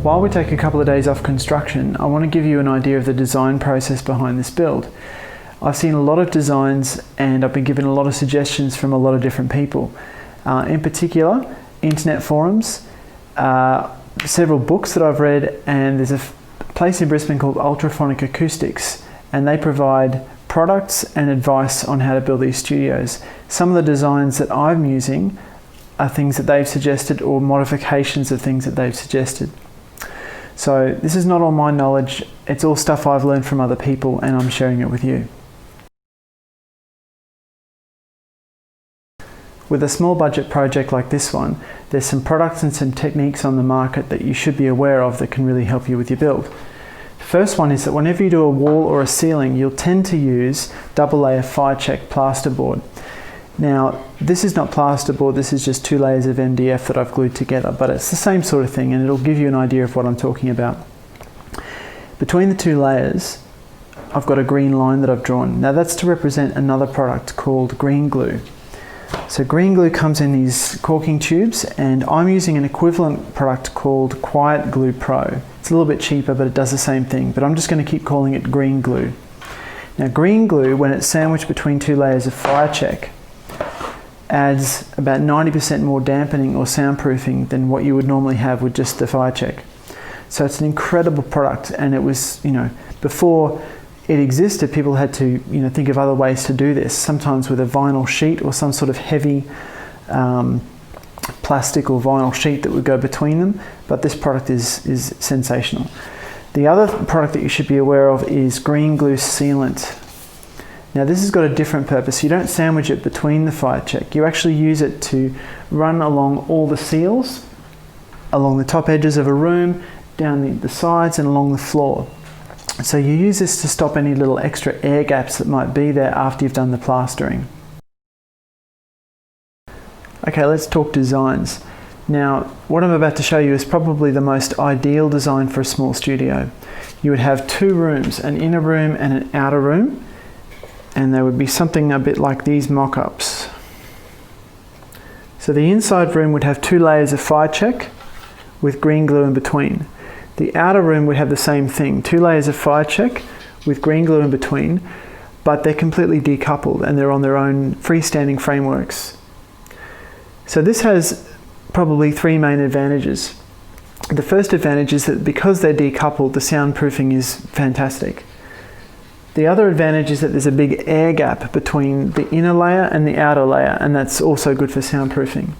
While we take a couple of days off construction, I want to give you an idea of the design process behind this build. I've seen a lot of designs and I've been given a lot of suggestions from a lot of different people. In particular, internet forums, several books that I've read, and there's a place in Brisbane called Ultraphonic Acoustics, and they provide products and advice on how to build these studios. Some of the designs that I'm using are things that they've suggested or modifications of things that they've suggested. So this is not all my knowledge, it's all stuff I've learned from other people and I'm sharing it with you. With a small budget project like this one, there's some products and some techniques on the market that you should be aware of that can really help you with your build. The first one is that whenever you do a wall or a ceiling, you'll tend to use double layer fire check plasterboard. Now, this is not plasterboard, this is just 2 layers of MDF that I've glued together, but it's the same sort of thing and it'll give you an idea of what I'm talking about. Between the 2 layers, I've got a green line that I've drawn. Now that's to represent another product called green glue. So green glue comes in these caulking tubes, and I'm using an equivalent product called Quiet Glue Pro. It's a little bit cheaper, but it does the same thing, but I'm just going to keep calling it green glue. Now green glue, when it's sandwiched between 2 layers of fire check, adds about 90% more dampening or soundproofing than what you would normally have with just the fire check. So it's an incredible product, and it was, before it existed, people had to, think of other ways to do this, sometimes with a vinyl sheet or some sort of heavy plastic or vinyl sheet that would go between them, but this product is sensational. The other product that you should be aware of is green glue sealant. Now this has got a different purpose. You don't sandwich it between the fire check. You actually use it to run along all the seals, along the top edges of a room, down the sides and along the floor. So you use this to stop any little extra air gaps that might be there after you've done the plastering. Okay, let's talk designs. Now, what I'm about to show you is probably the most ideal design for a small studio. You would have 2 rooms, an inner room and an outer room, and there would be something a bit like these mock-ups. So the inside room would have 2 layers of fire check with green glue in between. The outer room would have the same thing, 2 layers of fire check with green glue in between, but they're completely decoupled and they're on their own freestanding frameworks. So this has probably 3 main advantages. The first advantage is that because they're decoupled, the soundproofing is fantastic. The other advantage is that there's a big air gap between the inner layer and the outer layer, and that's also good for soundproofing.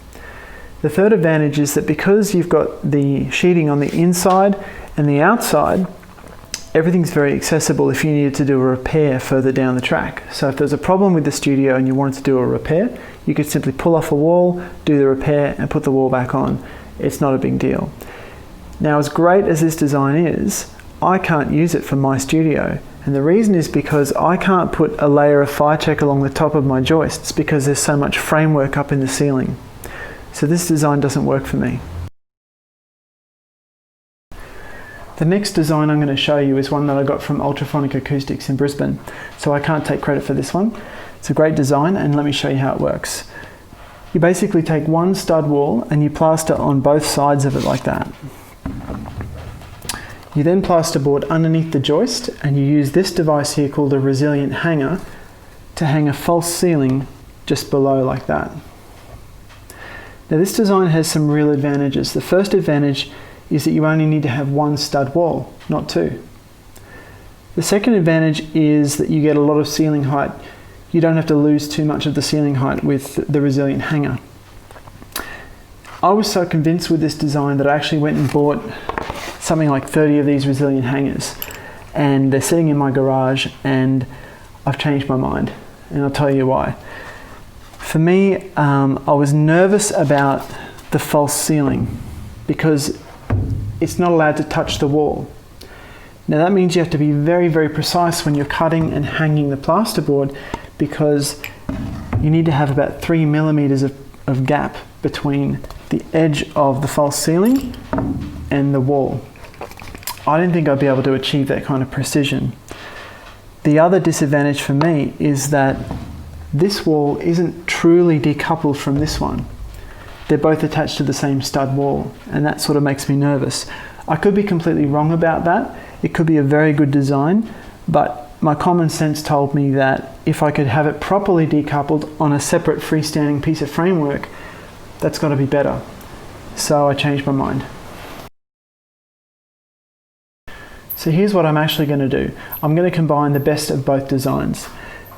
The third advantage is that because you've got the sheeting on the inside and the outside, everything's very accessible if you needed to do a repair further down the track. So if there's a problem with the studio and you wanted to do a repair, you could simply pull off a wall, do the repair and put the wall back on. It's not a big deal. Now, as great as this design is, I can't use it for my studio. And the reason is because I can't put a layer of fire check along the top of my joists because there's so much framework up in the ceiling. So this design doesn't work for me. The next design I'm going to show you is one that I got from Ultraphonic Acoustics in Brisbane. So I can't take credit for this one. It's a great design, and let me show you how it works. You basically take 1 stud wall and you plaster on both sides of it like that. You then plasterboard underneath the joist, and you use this device here called a resilient hanger to hang a false ceiling just below like that. Now this design has some real advantages. The first advantage is that you only need to have 1 stud wall, not 2. The second advantage is that you get a lot of ceiling height. You don't have to lose too much of the ceiling height with the resilient hanger. I was so convinced with this design that I actually went and bought something like 30 of these resilient hangers, and they're sitting in my garage, and I've changed my mind, and I'll tell you why. For me, I was nervous about the false ceiling because it's not allowed to touch the wall. Now that means you have to be very, very precise when you're cutting and hanging the plasterboard, because you need to have about 3 millimeters of gap between the edge of the false ceiling and the wall. I didn't think I'd be able to achieve that kind of precision. The other disadvantage for me is that this wall isn't truly decoupled from this one. They're both attached to the same stud wall, and that sort of makes me nervous. I could be completely wrong about that. It could be a very good design, but my common sense told me that if I could have it properly decoupled on a separate freestanding piece of framework, that's got to be better. So I changed my mind. So here's what I'm actually going to do. I'm going to combine the best of both designs.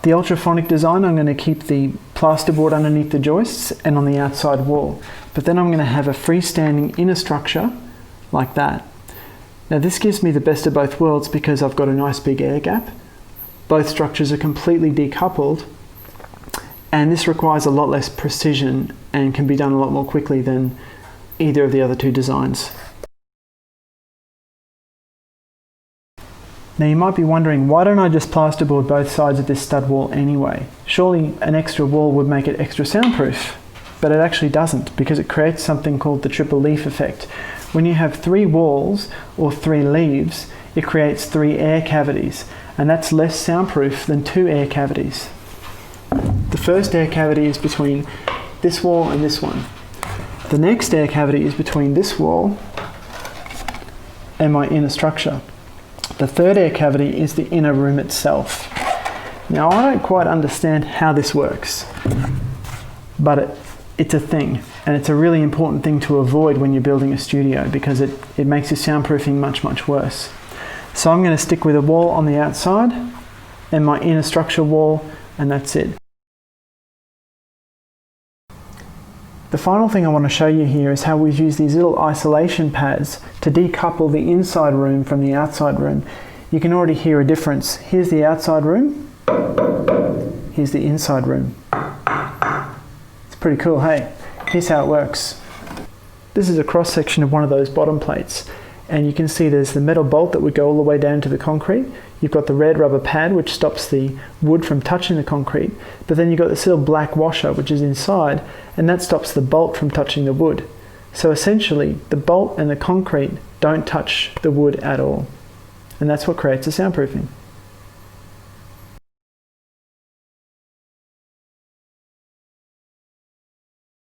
The ultraphonic design, I'm going to keep the plasterboard underneath the joists and on the outside wall. But then I'm going to have a freestanding inner structure like that. Now this gives me the best of both worlds because I've got a nice big air gap. Both structures are completely decoupled, and this requires a lot less precision and can be done a lot more quickly than either of the other two designs. Now you might be wondering, why don't I just plasterboard both sides of this stud wall anyway? Surely an extra wall would make it extra soundproof, but it actually doesn't, because it creates something called the triple leaf effect. When you have 3 walls or 3 leaves, it creates 3 air cavities, and that's less soundproof than 2 air cavities. The first air cavity is between this wall and this one. The next air cavity is between this wall and my inner structure. The third air cavity is the inner room itself. Now I don't quite understand how this works, but it's a thing, and it's a really important thing to avoid when you're building a studio because it makes your soundproofing much, much worse. So I'm going to stick with a wall on the outside and my inner structure wall, and that's it. The final thing I want to show you here is how we've used these little isolation pads to decouple the inside room from the outside room. You can already hear a difference. Here's the outside room, here's the inside room. It's pretty cool, hey? Here's how it works. This is a cross section of one of those bottom plates, and you can see there's the metal bolt that would go all the way down to the concrete. You've got the red rubber pad which stops the wood from touching the concrete, but then you've got this little black washer which is inside, and that stops the bolt from touching the wood. So essentially the bolt and the concrete don't touch the wood at all, and that's what creates the soundproofing.